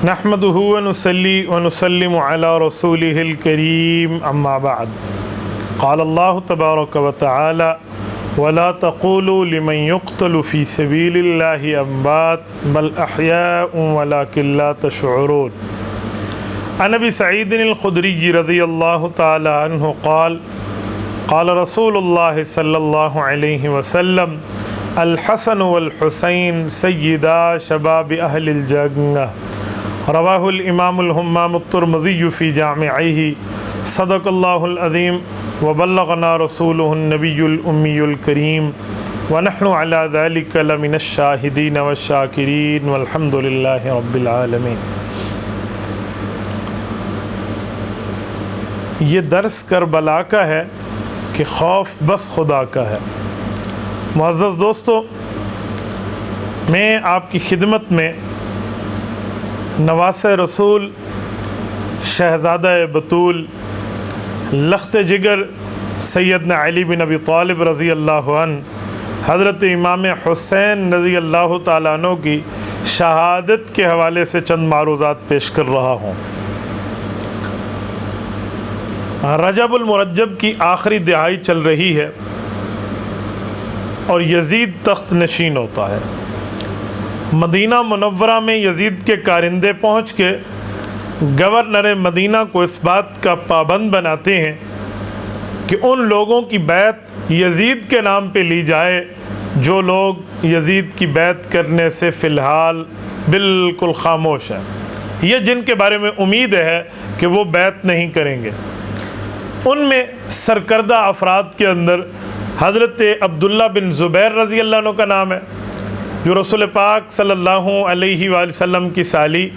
نحمده ونصلي ونسلم على رسوله الكريم أما بعد قال الله تبارك وتعالى ولا تقولوا لمن يقتل في سبيل الله أموات بل أحياء ولكن لا تشعرون. عن أبي سعيد الخدري رضي الله تعالى عنه قال قال رسول الله صلى الله عليه وسلم الحسن والحسين سيدا شباب أهل الجنة. رواه الإمام الهمام الترمذي في جامعه. صدق الله العظيم وبلغنا رسوله النبي الأمي الكريم ونحن على ذلك لمن الشاهدين والشاكرين والحمد لله رب العالمين. یہ درس کربلا کا ہے کہ خوف بس خدا کا ہے. معزز دوستو، میں آپ کی خدمت میں نواسہ رسول شہزادہ بطول لخت جگر سیدنا علی بن ابی طالب رضی اللہ عنہ حضرت امام حسین رضی اللہ تعالیٰ عنہ کی شہادت کے حوالے سے چند معروضات پیش کر رہا ہوں. رجب المرجب کی آخری دہائی چل رہی ہے اور یزید تخت نشین ہوتا ہے. مدینہ منورہ میں یزید کے کارندے پہنچ کے گورنر مدینہ کو اس بات کا پابند بناتے ہیں کہ ان لوگوں کی بیعت یزید کے نام پہ لی جائے جو لوگ یزید کی بیعت کرنے سے فی الحال بالکل خاموش ہیں، یہ جن کے بارے میں امید ہے کہ وہ بیعت نہیں کریں گے. ان میں سرکردہ افراد کے اندر حضرت عبداللہ بن زبیر رضی اللہ عنہ کا نام ہے، جو رسول پاک صلی اللہ علیہ وآلہ وسلم کی سالی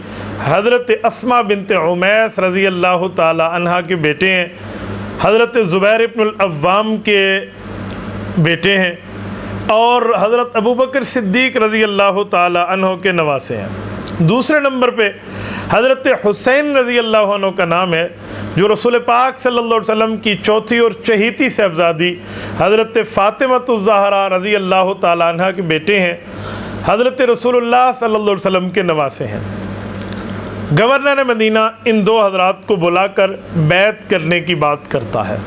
حضرت اسماء بنت عمیس رضی اللہ تعالی عنہ کے بیٹے ہیں، حضرت زبیر ابن العوام کے بیٹے ہیں اور حضرت ابوبکر صدیق رضی اللہ تعالی عنہ کے نواسے ہیں. دوسرے نمبر پہ حضرت حسین رضی اللہ عنہ کا نام ہے، جو رسول پاک صلی اللہ علیہ وسلم کی چوتھی اور چہیتی صاحبزادی حضرت فاطمۃ الزہرا رضی اللہ تعالی عنہ کے بیٹے ہیں، حضرت رسول اللہ صلی اللہ علیہ وسلم کے نواسے ہیں. گورنر مدینہ ان دو حضرات کو بلا کر بیعت کرنے کی بات کرتا ہے.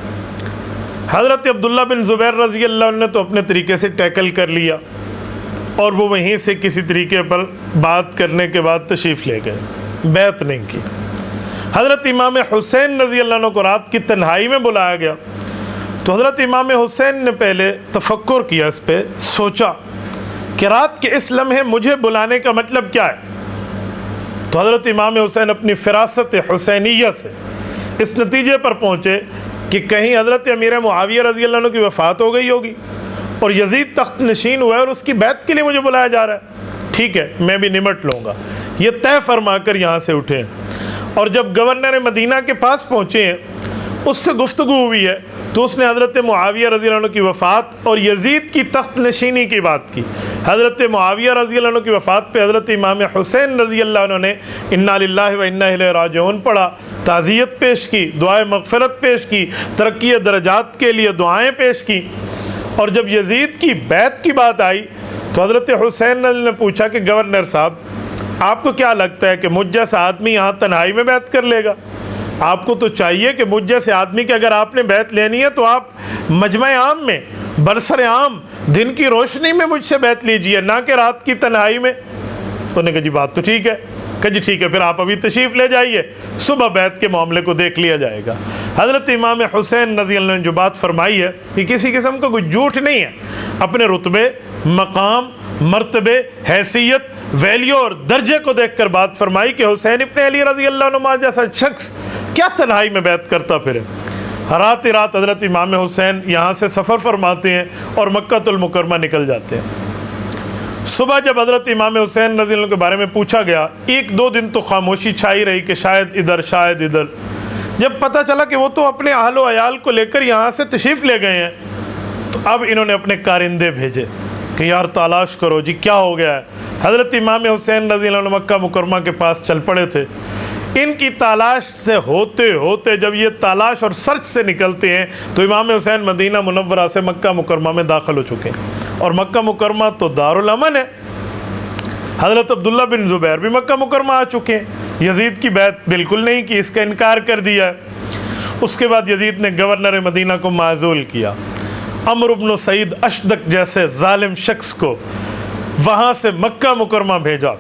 حضرت عبداللہ بن زبیر رضی اللہ عنہ نے تو اپنے طریقے سے ٹیکل کر لیا اور وہ وہیں سے کسی طریقے پر بات کرنے کے بعد تشریف لے گئے، بیعت نہیں کی. حضرت امام حسین رضی اللہ عنہ کو رات کی تنہائی میں بلایا گیا تو حضرت امام حسین نے پہلے تفکر کیا، اس پہ سوچا کہ رات کے اس لمحے مجھے بلانے کا مطلب کیا ہے. تو حضرت امام حسین اپنی فراست حسینیہ سے اس نتیجے پر پہنچے کہ کہیں حضرت امیر معاویہ رضی اللہ عنہ کی وفات ہو گئی ہوگی اور یزید تخت نشین ہوا ہے اور اس کی بیعت کے لیے مجھے بلایا جا رہا ہے. ٹھیک ہے، میں بھی نمٹ لوں گا. یہ طے فرما کر یہاں سے اٹھے اور جب گورنر مدینہ کے پاس پہنچے ہیں، اس سے گفتگو ہوئی ہے تو اس نے حضرت معاویہ رضی اللہ عنہ کی وفات اور یزید کی تخت نشینی کی بات کی. حضرت معاویہ رضی اللہ عنہ کی وفات پہ حضرت امام حسین رضی اللہ عنہ نے انا للہ و انا الیہ راجعون پڑھا، تعزیت پیش کی، دعائے مغفرت پیش کی، ترقی درجات کے لیے دعائیں پیش کی. اور جب یزید کی بیعت کی بات آئی تو حضرت حسین نے پوچھا کہ گورنر صاحب، آپ کو کیا لگتا ہے کہ مجھ جیسا آدمی یہاں تنہائی میں بیعت کر لے گا؟ آپ کو تو چاہیے کہ مجھ جیسے آدمی کہ اگر آپ نے بیعت لینی ہے تو آپ مجمع عام میں برسر عام دن کی روشنی میں مجھ سے بیعت لیجئے، نہ کہ رات کی تنہائی میں. تو نے کہا جی بات تو ٹھیک ہے. کہ جی ٹھیک ہے، پھر آپ ابھی تشریف لے جائیے، صبح بیعت کے معاملے کو دیکھ لیا جائے گا. حضرت امام حسین رضی اللہ عنہ نے جو بات فرمائی ہے کہ کسی قسم کا کوئی جھوٹ نہیں ہے، اپنے رتبے، مقام، مرتبے، حیثیت، ویلیو اور درجے کو دیکھ کر بات فرمائی کہ حسین ابن علی رضی اللہ عنہ جیسا شخص کیا تنہائی میں بیعت کرتا پھرے. رات رات حضرت امام حسین یہاں سے سفر فرماتے ہیں اور مکہ المکرمہ نکل جاتے ہیں. صبح جب حضرت امام حسین رضی اللہ عنہ کے بارے میں پوچھا گیا، ایک دو دن تو خاموشی چھائی رہی کہ شاید ادھر شاید ادھر. جب پتہ چلا کہ وہ تو اپنے اہل و عیال کو لے کر یہاں سے تشریف لے گئے ہیں تو اب انہوں نے اپنے کارندے بھیجے کہ یار تلاش کرو جی کیا ہو گیا ہے. حضرت امام حسین رضی اللہ عنہ مکہ مکرمہ کے پاس چل پڑے تھے. ان کی تلاش سے ہوتے ہوتے جب یہ تلاش اور سرچ سے نکلتے ہیں تو امام حسین مدینہ منورہ سے مکہ مکرمہ میں داخل ہو چکے ہیں. اور مکہ مکرمہ تو دارالامن ہے. حضرت عبداللہ بن زبیر بھی مکہ مکرمہ آ چکے ہیں. یزید کی بیعت بالکل نہیں کی، اس کا انکار کر دیا۔ اس کے بعد یزید نے گورنر مدینہ کو معزول کیا، عمرو بن سعید اشدق جیسے ظالم شخص کو وہاں سے مکہ مکرمہ بھیجا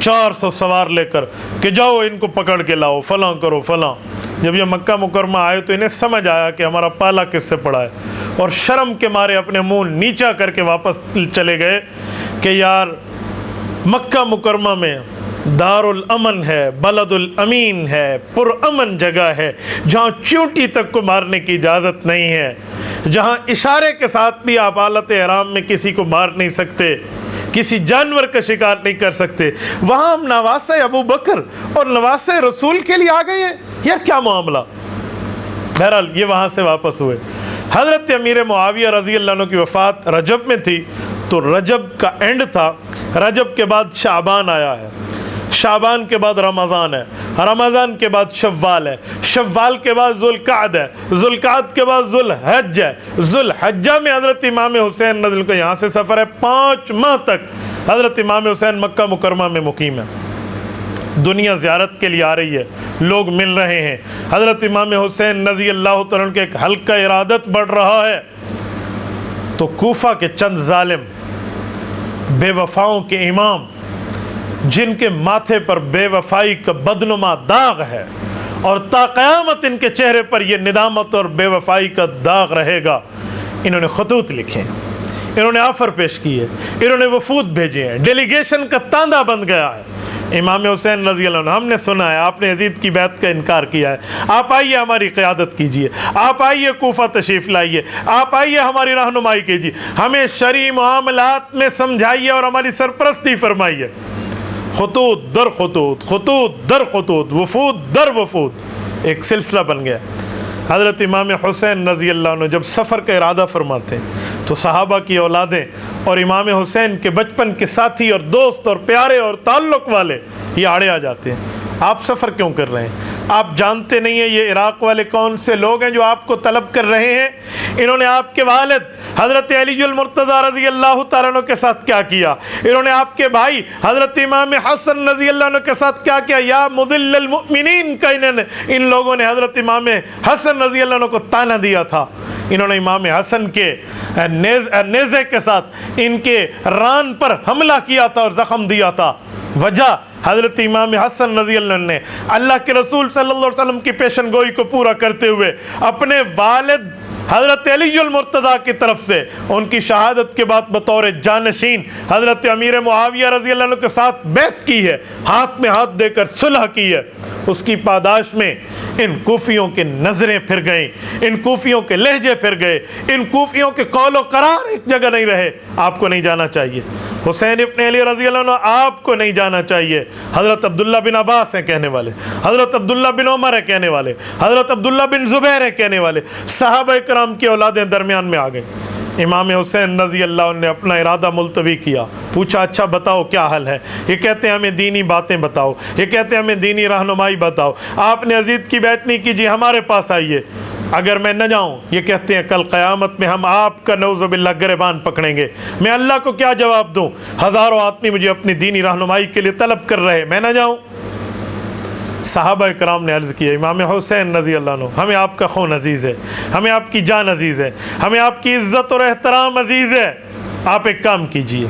400 سوار لے کر کہ جاؤ ان کو پکڑ کے لاؤ، فلاں کرو فلاں۔ جب یہ مکہ مکرمہ آئے تو انہیں سمجھ آیا کہ ہمارا پالا کس سے پڑا ہے، اور شرم کے مارے اپنے منہ نیچا کر کے واپس چلے گئے کہ یار مکہ مکرمہ میں دار الامن ہے، بلد الامین ہے، پرامن جگہ ہے، جہاں چونٹی تک کو مارنے کی اجازت نہیں ہے، جہاں اشارے کے ساتھ بھی آپ حالت احرام میں کسی کو مار نہیں سکتے، کسی جانور کا شکار نہیں کر سکتے، وہاں ہم نواسہ ابو بکر اور نواسہ رسول کے لیے آ گئے ہیں، یار کیا معاملہ۔ بہرحال یہ وہاں سے واپس ہوئے۔ حضرت امیر معاویہ رضی اللہ عنہ کی وفات رجب میں تھی، تو رجب کا اینڈ تھا، رجب کے بعد شعبان آیا ہے، شعبان کے بعد رمضان ہے، رمضان کے بعد شوال ہے، شوال کے بعد ذوالقعد ہے، ذوالقعد کے بعد ذوالحج ہے، ذوالحجہ میں حضرت امام حسین رضی اللہ عنہ کا یہاں سے سفر ہے، 5 ماہ تک حضرت امام حسین مکہ مکرمہ میں مقیم ہے۔ دنیا زیارت کے لیے آ رہی ہے، لوگ مل رہے ہیں، حضرت امام حسین رضی اللہ تعالیٰ عنہ کے ایک حلقہ ارادت بڑھ رہا ہے، تو کوفہ کے چند ظالم بے وفاؤں کے امام جن کے ماتھے پر بے وفائی کا بدنما داغ ہے اور تا قیامت ان کے چہرے پر یہ ندامت اور بے وفائی کا داغ رہے گا، انہوں نے خطوط لکھے ہیں، انہوں نے آفر پیش کی ہے، انہوں نے وفود بھیجے ہیں، ڈیلیگیشن کا تاندہ بن گیا ہے۔ امام حسین رضی اللہ عنہ، ہم نے سنا ہے آپ نے یزید کی بیعت کا انکار کیا ہے، آپ آئیے ہماری قیادت کیجئے، آپ آئیے کوفہ تشریف لائیے، آپ آئیے ہماری رہنمائی کیجئے، ہمیں شرعی معاملات میں سمجھائیے اور ہماری سرپرستی فرمائیے۔ خطوط در خطوط، خطوط در خطوط، وفود در وفود، ایک سلسلہ بن گیا۔ حضرت امام حسین رضی اللہ عنہ جب سفر کا ارادہ فرماتے ہیں تو صحابہ کی اولادیں اور امام حسین کے بچپن کے ساتھی اور دوست اور پیارے اور تعلق والے یہ آڑے آ جاتے ہیں، آپ سفر کیوں کر رہے ہیں؟ آپ جانتے نہیں ہیں یہ عراق والے کون سے لوگ ہیں جو آپ کو طلب کر رہے ہیں؟ انہوں نے آپ کے والد حضرت علی المرتضیٰ رضی اللہ تعالیٰ عنہ کے ساتھ کیا کیا، انہوں نے آپ کے بھائی حضرت امام حسن رضی اللہ عنہ کے ساتھ کیا کیا، یا مذل المؤمنین کا ان لوگوں نے حضرت امام حسن رضی اللہ عنہ کو طعنہ دیا تھا، انہوں نے امام حسن کے نیزے کے ساتھ ان کے ران پر حملہ کیا تھا اور زخم دیا تھا۔ وجہ حضرت امام حسن رضی اللہ عنہ نے اللہ کے رسول صلی اللہ علیہ وسلم کی پیشن گوئی کو پورا کرتے ہوئے اپنے والد حضرت علی المرتضیٰ کی طرف سے ان کی شہادت کے بعد بطور جانشین حضرت امیر معاویہ رضی اللہ عنہ کے ساتھ بیعت کی ہے، ہاتھ میں ہاتھ دے کر صلح کی ہے۔ اس کی پاداش میں ان کوفیوں کے نظریں پھر گئیں، ان کوفیوں کے لہجے پھر گئے، ان کوفیوں کے قول و قرار ایک جگہ نہیں رہے۔ آپ کو نہیں جانا چاہیے، حسین ابن علی رضی اللہ عنہ آپ کو نہیں جانا چاہیے، حضرت عبداللہ بن عباس ہیں کہنے والے، حضرت عبداللہ بن عمر ہیں کہنے والے، حضرت عبداللہ بن زبیر ہیں کہنے والے، صحابہ کرام کی اولادیں درمیان میں آ گئیں۔ امام حسین رضی اللہ عنہ نے اپنا ارادہ ملتوی کیا، پوچھا اچھا بتاؤ کیا حل ہے؟ یہ کہتے ہیں ہمیں دینی باتیں بتاؤ، یہ کہتے ہیں ہمیں دینی رہنمائی بتاؤ، آپ نے یزید کی بیعت نہیں کیجیے، ہمارے پاس آئیے، اگر میں نہ جاؤں یہ کہتے ہیں کل قیامت میں ہم آپ کا نعوذ باللہ گریبان پکڑیں گے، میں اللہ کو کیا جواب دوں؟ ہزاروں آدمی مجھے اپنی دینی رہنمائی کے لیے طلب کر رہے، میں نہ جاؤں؟ صحابہ کرام نے عرض کیا امام حسین رضی اللہ عنہ ہمیں آپ کا خون عزیز ہے، ہمیں آپ کی جان عزیز ہے، ہمیں آپ کی عزت اور احترام عزیز ہے، آپ ایک کام کیجئے،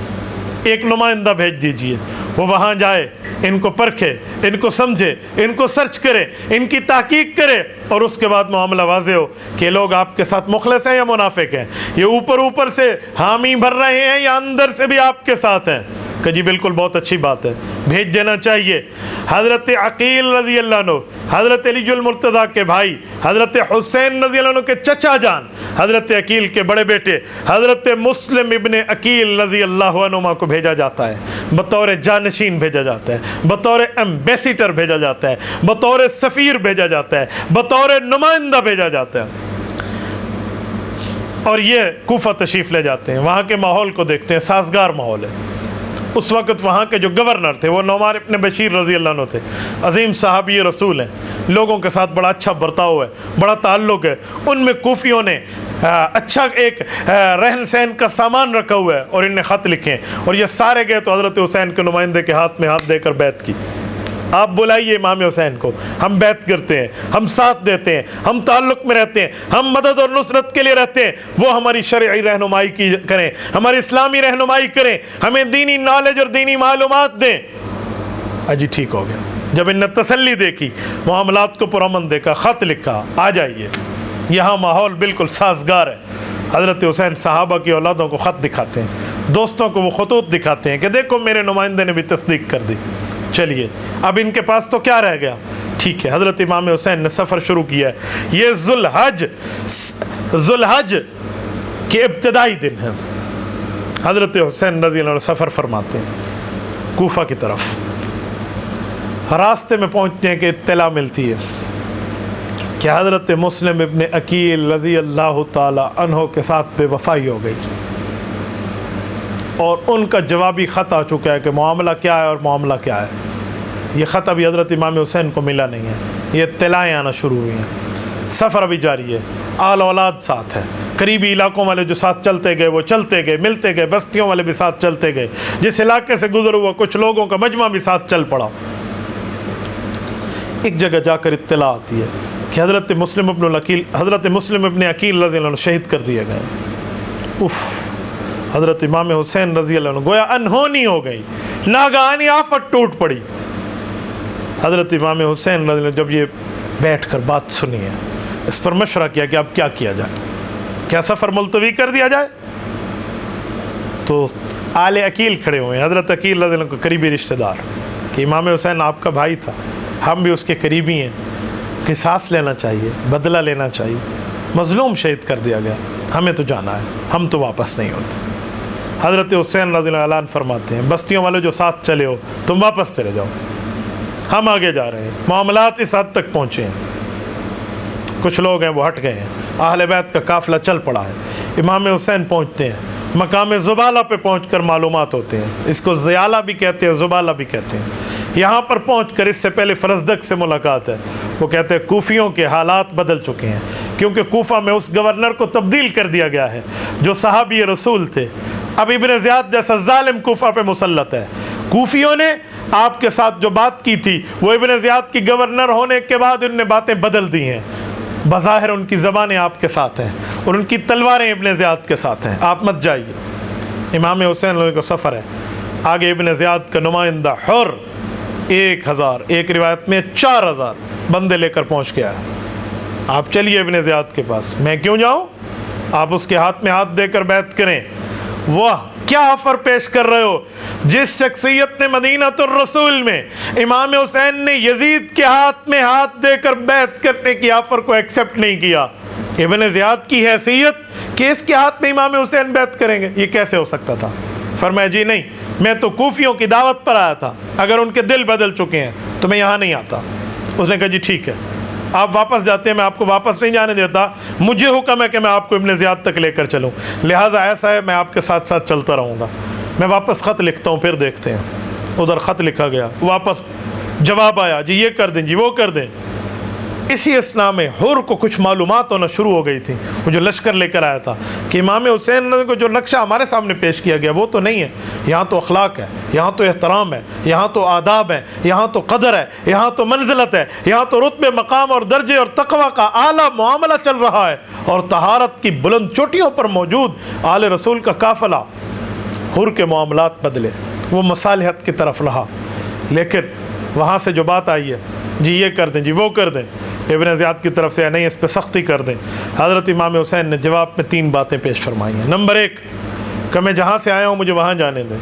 ایک نمائندہ بھیج دیجئے، وہ وہاں جائے، ان کو پرکھے، ان کو سمجھے، ان کو سرچ کرے، ان کی تحقیق کرے، اور اس کے بعد معاملہ واضح ہو کہ لوگ آپ کے ساتھ مخلص ہیں یا منافق ہیں، یہ اوپر سے حامی بھر رہے ہیں یا اندر سے بھی آپ کے ساتھ ہیں۔ کہ جی بالکل بہت اچھی بات ہے، بھیج دینا چاہیے۔ حضرت عقیل رضی اللہ عنہ حضرت علی المرتضیٰ کے بھائی، حضرت حسین رضی اللہ عنہ کے چچا جان، حضرت عقیل کے بڑے بیٹے حضرت مسلم ابن عقیل رضی اللہ عنہ کو بھیجا جاتا ہے، بطور جانشین بھیجا جاتا ہے، بطور ایمبیسیڈر بھیجا جاتا ہے، بطور سفیر بھیجا جاتا ہے، بطور نمائندہ بھیجا جاتا ہے، اور یہ کوفہ تشریف لے جاتے ہیں، وہاں کے ماحول کو دیکھتے ہیں، سازگار ماحول ہے۔ اس وقت وہاں کے جو گورنر تھے وہ نعمان ابن بشیر رضی اللہ عنہ تھے، عظیم صحابی رسول ہیں، لوگوں کے ساتھ بڑا اچھا برتاؤ ہے، بڑا تعلق ہے، ان میں کوفیوں نے اچھا ایک رہن سہن کا سامان رکھا ہوا ہے، اور ان نے خط لکھے، اور یہ سارے گئے تو حضرت حسین کے نمائندے کے ہاتھ میں ہاتھ دے کر بیعت کی۔ آپ بلائیے امام حسین کو، ہم بیعت کرتے ہیں، ہم ساتھ دیتے ہیں، ہم تعلق میں رہتے ہیں، ہم مدد اور نصرت کے لیے رہتے ہیں، وہ ہماری شرعی رہنمائی کی کریں، ہماری اسلامی رہنمائی کریں، ہمیں دینی نالج اور دینی معلومات دیں۔ جی ٹھیک ہو گیا۔ جب ان نے تسلی دیکھی، معاملات کو پرامن دیکھا، خط لکھا، آ جائیے، یہاں ماحول بالکل سازگار ہے۔ حضرت حسین صحابہ کی اولادوں کو خط دکھاتے ہیں، دوستوں کو وہ خطوط دکھاتے ہیں کہ دیکھو میرے نمائندے نے بھی تصدیق کر دی، چلیے اب ان کے پاس تو کیا رہ گیا؟ ٹھیک ہے، حضرت امام حسین نے سفر شروع کیا ہے۔ یہ ذوالحج کے ابتدائی دن ہیں۔ حضرت حسین رضی اللہ عنہ سفر فرماتے ہیں کوفہ کی طرف۔ راستے میں پہنچتے ہیں کہ اطلاع ملتی ہے کہ حضرت مسلم ابن عقیل رضی اللہ تعالی عنہ کے ساتھ بے وفائی ہو گئی، اور ان کا جوابی خط آ چکا ہے کہ معاملہ کیا ہے اور معاملہ کیا ہے۔ یہ خط ابھی حضرت امام حسین کو ملا نہیں ہے، یہ اطلاعیں آنا شروع ہوئی ہیں۔ سفر ابھی جاری ہے، آل اولاد ساتھ ہے، قریبی علاقوں والے جو ساتھ چلتے گئے وہ چلتے گئے، ملتے گئے، بستیوں والے بھی ساتھ چلتے گئے، جس علاقے سے گزر ہوا کچھ لوگوں کا مجمع بھی ساتھ چل پڑا۔ ایک جگہ جا کر اطلاع آتی ہے کہ حضرت مسلم ابن عقیل رضی اللہ عنہ شہید کر دیے گئے۔ اف، حضرت امام حسین رضی اللہ عنہ گویا انہونی ہو گئی، ناگہانی آفت ٹوٹ پڑی۔ حضرت امام حسین رضی اللہ عنہ جب یہ بیٹھ کر بات سنی ہے، اس پر مشورہ کیا کہ اب کیا کیا جائے، کیا سفر ملتوی کر دیا جائے؟ تو آل عقیل کھڑے ہوئے ہیں، حضرت عقیل رضی اللہ عنہ کو قریبی رشتہ دار، کہ امام حسین آپ کا بھائی تھا، ہم بھی اس کے قریبی ہیں، قصاص لینا چاہیے، بدلہ لینا چاہیے، مظلوم شہید کر دیا گیا، ہمیں تو جانا ہے، ہم تو واپس نہیں ہوتے۔ حضرت حسین رضی اللہ عنہ اعلان فرماتے ہیں بستیوں والے جو ساتھ چلے ہو تم واپس چلے جاؤ، ہم آگے جا رہے ہیں۔ معاملات اس حد تک پہنچے ہیں، کچھ لوگ ہیں وہ ہٹ گئے ہیں، اہل بیت کا قافلہ چل پڑا ہے۔ امام حسین پہنچتے ہیں، مقام زبالہ پہ پہنچ کر معلومات ہوتے ہیں، اس کو زیالہ بھی کہتے ہیں، زبالہ بھی کہتے ہیں۔ یہاں پر پہنچ کر اس سے پہلے فرزدق سے ملاقات ہے، وہ کہتے ہیں کوفیوں کے حالات بدل چکے ہیں، کیونکہ کوفہ میں اس گورنر کو تبدیل کر دیا گیا ہے جو صحابی رسول تھے۔ اب ابن زیاد جیسا ظالم کوفہ پہ مسلط ہے۔ کوفیوں نے آپ کے ساتھ جو بات کی تھی وہ ابن زیاد کی گورنر ہونے کے بعد ان نے باتیں بدل دی ہیں۔ بظاہر ان کی زبانیں آپ کے ساتھ ہیں اور ان کی تلواریں ابن زیاد کے ساتھ ہیں، آپ مت جائیے۔ امام حسین کو سفر ہے، آگے ابن زیاد کا نمائندہ حر 1000، ایک روایت میں 4000 بندے لے کر پہنچ گیا ہے۔ آپ چلیے ابن زیاد کے پاس۔ میں کیوں جاؤں؟ آپ اس کے ہاتھ میں ہاتھ دے کر بیعت کریں۔ واہ، کیا آفر پیش کر رہے ہو! جس شخصیت نے مدینہ الرسول میں امام حسین نے یزید کے ہاتھ میں ہاتھ دے کر بیعت کرنے کی آفر کو ایکسیپٹ نہیں کیا، ابن زیاد کی حیثیت کہ اس کے ہاتھ میں امام حسین بیعت کریں گے، یہ کیسے ہو سکتا تھا؟ فرمایا جی نہیں، میں تو کوفیوں کی دعوت پر آیا تھا، اگر ان کے دل بدل چکے ہیں تو میں یہاں نہیں آتا۔ اس نے کہا جی ٹھیک ہے، آپ واپس جاتے ہیں، میں آپ کو واپس نہیں جانے دیتا، مجھے حکم ہے کہ میں آپ کو ابن زیاد تک لے کر چلوں، لہٰذا ایسا ہے میں آپ کے ساتھ ساتھ چلتا رہوں گا، میں واپس خط لکھتا ہوں، پھر دیکھتے ہیں۔ ادھر خط لکھا گیا، واپس جواب آیا جی یہ کر دیں، جی وہ کر دیں۔ اسی اثناء میں حر کو کچھ معلومات ہونا شروع ہو گئی تھی، وہ جو لشکر لے کر آیا تھا، کہ امام حسین کو جو نقشہ ہمارے سامنے پیش کیا گیا وہ تو نہیں ہے، یہاں تو اخلاق ہے، یہاں تو احترام ہے، یہاں تو آداب ہے، یہاں تو قدر ہے، یہاں تو منزلت ہے، یہاں تو رتبے، مقام اور درجے اور تقوی کا اعلیٰ معاملہ چل رہا ہے، اور طہارت کی بلند چوٹیوں پر موجود آل رسول کا قافلہ۔ حر کے معاملات بدلے، وہ مصالحت کی طرف رہا، لیکن وہاں سے جو بات آئی ہے جی یہ کر دیں، جی وہ کر دیں، ابن زیاد کی طرف سے نہیں، اس پہ سختی کر دیں۔ حضرت امام حسین نے جواب میں 3 باتیں پیش فرمائی ہیں۔ نمبر 1 کہ میں جہاں سے آیا ہوں مجھے وہاں جانے دیں۔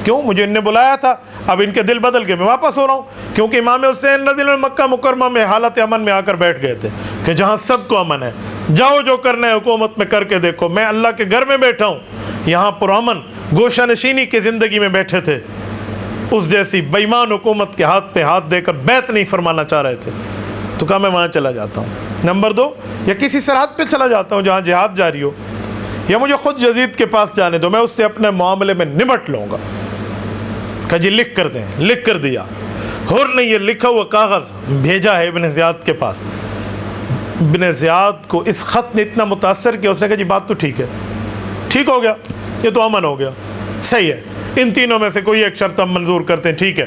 کیوں؟ مجھے ان نے بلایا تھا، اب ان کے دل بدل گئے، میں واپس ہو رہا ہوں، کیونکہ امام حسین رضی اللہ عنہ مکہ مکرمہ میں حالت امن میں آ کر بیٹھ گئے تھے کہ جہاں سب کو امن ہے، جاؤ جو کرنا ہے حکومت میں کر کے دیکھو، میں اللہ کے گھر میں بیٹھا ہوں، یہاں پرامن گوشہ نشینی کی زندگی میں بیٹھے تھے، اس جیسی بےایمان حکومت کے ہاتھ پہ ہاتھ دے کر بیعت نہیں فرمانا چاہ رہے تھے، تو کہا میں وہاں چلا جاتا ہوں۔ نمبر 2 یا کسی سرحد پہ چلا جاتا ہوں جہاں جہاد جاری ہو، یا مجھے خود یزید کے پاس جانے دو، میں اس سے اپنے معاملے میں نمٹ لوں گا۔ کہا جی لکھ کر دیں، لکھ کر دیا۔ حر نے یہ لکھا ہوا کاغذ بھیجا ہے ابن زیاد کے پاس۔ ابن زیاد کو اس خط نے اتنا متاثر کیا، اس نے کہا جی بات تو ٹھیک ہے، ٹھیک ہو گیا، یہ تو امن ہو گیا، صحیح ہے، ان تینوں میں سے کوئی ایک شرط ہم منظور کرتے ہیں، ٹھیک ہے۔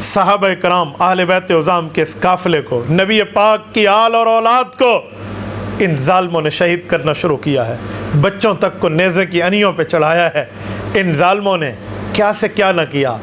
صحابہ کرام اہل بیت عظام کے اس قافلے کو، نبی پاک کی آل اور اولاد کو ان ظالموں نے شہید کرنا شروع کیا ہے، بچوں تک کو نیزے کی انیوں پہ چڑھایا ہے۔ ان ظالموں نے کیا سے کیا نہ کیا۔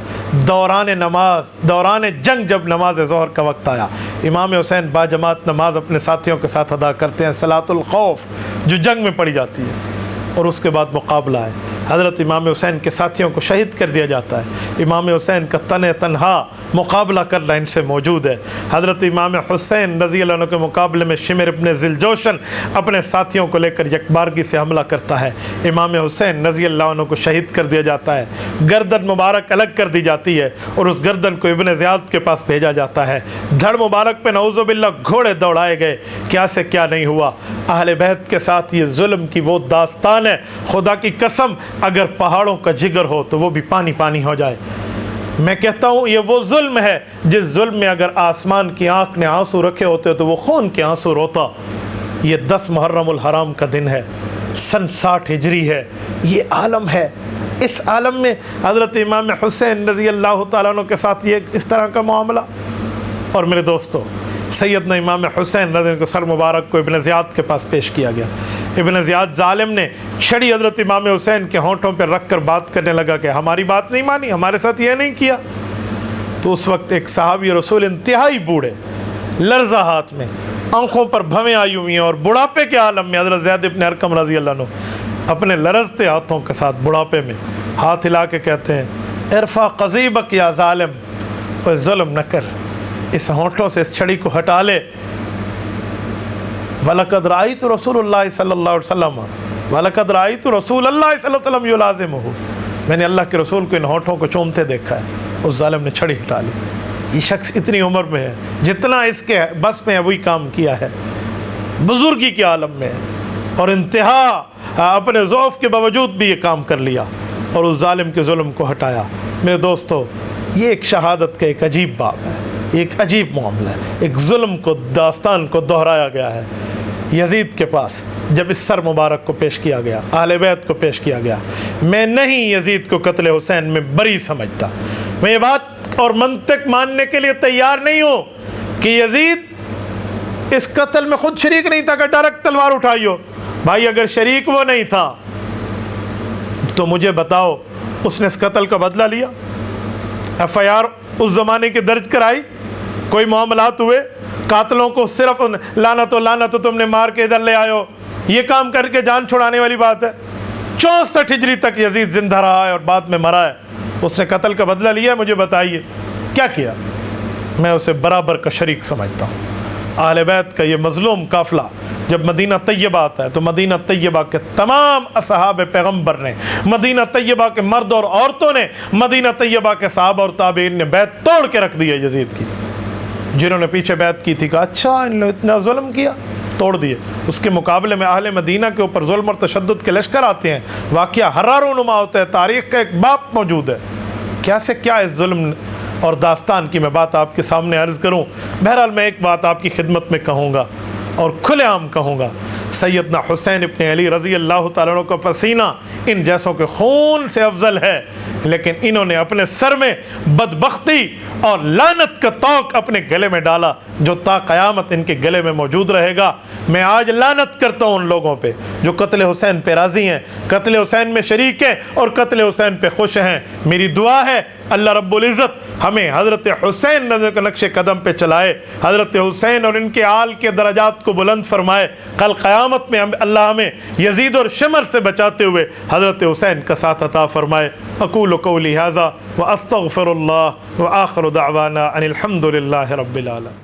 دوران نماز، دوران جنگ، جب نماز ظہر کا وقت آیا، امام حسین باجماعت نماز اپنے ساتھیوں کے ساتھ ادا کرتے ہیں، صلاۃ الخوف جو جنگ میں پڑھی جاتی ہے، اور اس کے بعد مقابلہ ہے۔ حضرت امام حسین کے ساتھیوں کو شہید کر دیا جاتا ہے۔ امام حسین کا تنہا مقابلہ کرنا ان سے موجود ہے۔ حضرت امام حسین رضی اللہ عنہ کے مقابلے میں شمر ابن ذوالجوشن اپنے ساتھیوں کو لے کر یکبارگی سے حملہ کرتا ہے۔ امام حسین رضی اللہ عنہ کو شہید کر دیا جاتا ہے، گردن مبارک الگ کر دی جاتی ہے اور اس گردن کو ابن زیاد کے پاس بھیجا جاتا ہے۔ دھڑ مبارک پہ نعوذ باللہ گھوڑے دوڑائے گئے، کیا سے کیا نہیں ہوا۔ اہل بیت کے ساتھ یہ ظلم کی وہ داستان ہے، خدا کی قسم اگر پہاڑوں کا جگر ہو تو وہ بھی پانی پانی ہو جائے۔ میں کہتا ہوں یہ وہ ظلم ہے جس ظلم میں اگر آسمان کی آنکھ نے آنسو رکھے ہوتے تو وہ خون کے آنسو روتا۔ یہ 10 محرم الحرام کا دن ہے، سن 60 ہجری ہے، یہ عالم ہے۔ اس عالم میں حضرت امام حسین رضی اللہ تعالیٰ عنہ کے ساتھ یہ اس طرح کا معاملہ۔ اور میرے دوستو، سیدنا امام حسین رضی اللہ عنہ کو سر مبارک کو ابن زیاد کے پاس پیش کیا گیا۔ ابن زیاد ظالم نے چھڑی حضرت امام حسین کے ہونٹوں پہ رکھ کر بات کرنے لگا کہ ہماری بات نہیں مانی، ہمارے ساتھ یہ نہیں کیا۔ تو اس وقت ایک صحابی رسول انتہائی بوڑھے، لرزہ ہاتھ میں، آنکھوں پر بھویں آئی ہوئی ہیں اور بڑھاپے کے عالم میں، حضرت زید ابن ارقم رضی اللہ عنہ اپنے لرزتے ہاتھوں کے ساتھ بڑھاپے میں ہاتھ ہلا کے کہتے ہیں، ارفع قضیبک یا ظالم، کوئی ظلم نہ کر، اس ہونٹوں سے اس چھڑی کو ہٹا لے۔ وَلَقَدْ رَأَيْتُ رَسُولُ اللَّهِ صلی اللہ علیہ وسلم وَلَقَدْ رَأَيْتُ رَسُولَ اللَّهِ صلی اللہ علیہ وسلم يُلَازِمُهُ، میں نے اللہ کے رسول کو ان ہونٹوں کو چومتے دیکھا ہے۔ اس ظالم نے چھڑی ہٹا لی۔ یہ شخص اتنی عمر میں ہے، جتنا اس کے بس میں ہے وہی کام کیا ہے، بزرگی کے عالم میں ہے، اور انتہا اپنے ضعف کے باوجود بھی یہ کام کر لیا اور اس ظالم کے ظلم کو ہٹایا۔ میرے دوستو، یہ ایک شہادت کا ایک عجیب باب ہے، ایک عجیب معاملہ ہے، ایک ظلم کو، داستان کو دہرایا گیا ہے۔ یزید کے پاس جب اس سر مبارک کو پیش کیا گیا، اہل بیت کو پیش کیا گیا، میں نہیں یزید کو قتل حسین میں بری سمجھتا۔ میں یہ بات اور منطق ماننے کے لیے تیار نہیں ہوں کہ یزید اس قتل میں خود شریک نہیں تھا کہ ڈائریکٹ تلوار اٹھائی ہو۔ بھائی اگر شریک وہ نہیں تھا تو مجھے بتاؤ اس نے اس قتل کا بدلہ لیا؟ FIR اس زمانے کی درج کرائی؟ کوئی معاملات ہوئے؟ قاتلوں کو صرف لعنت و تم نے مار کے ادھر لے آئے ہو، یہ کام کر کے جان چھڑانے والی بات ہے۔ 64 ہجری تک یزید زندہ رہا ہے اور بعد میں مرا ہے، اس نے قتل کا بدلہ لیا؟ مجھے بتائیے کیا کیا؟ میں اسے برابر کا شریک سمجھتا ہوں۔ اہل بیت کا یہ مظلوم قافلہ جب مدینہ طیبہ آتا ہے تو مدینہ طیبہ کے تمام اصحاب پیغمبر نے، مدینہ طیبہ کے مرد اور عورتوں نے، مدینہ طیبہ کے صحابہ اور تابعین نے بیعت توڑ کے رکھ دی ہے یزید کی۔ جنہوں نے پیچھے بیعت کی تھی کہا اچھا ان نے اتنا ظلم کیا، توڑ دیے۔ اس کے مقابلے میں اہل مدینہ کے اوپر ظلم اور تشدد کے لشکر آتے ہیں، واقعہ حرار و نما ہوتا ہے، تاریخ کا ایک باپ موجود ہے۔ کیا سے کیا اس ظلم اور داستان کی میں بات آپ کے سامنے عرض کروں۔ بہرحال میں ایک بات آپ کی خدمت میں کہوں گا اور کھلے عام کہوں گا، سیدنا حسین ابن علی رضی اللہ تعالیٰ عنہ کا پسینہ ان جیسوں کے خون سے افضل ہے، لیکن انہوں نے اپنے سر میں بدبختی اور لعنت کا طوق اپنے گلے میں ڈالا جو تا قیامت ان کے گلے میں موجود رہے گا۔ میں آج لعنت کرتا ہوں ان لوگوں پہ جو قتل حسین پہ راضی ہیں، قتل حسین میں شریک ہیں اور قتل حسین پہ خوش ہیں۔ میری دعا ہے اللہ رب العزت ہمیں حضرت حسین کے نقش قدم پہ چلائے، حضرت حسین اور ان کے آل کے درجات کو بلند فرمائے۔ کل قیامت میں اللہ ہمیں یزید اور شمر سے بچاتے ہوئے حضرت حسین کا ساتھ عطا فرمائے۔ اقول قولی ھذا واستغفر اللہ وآخر دعوانا ان الحمد للہ رب العالمین۔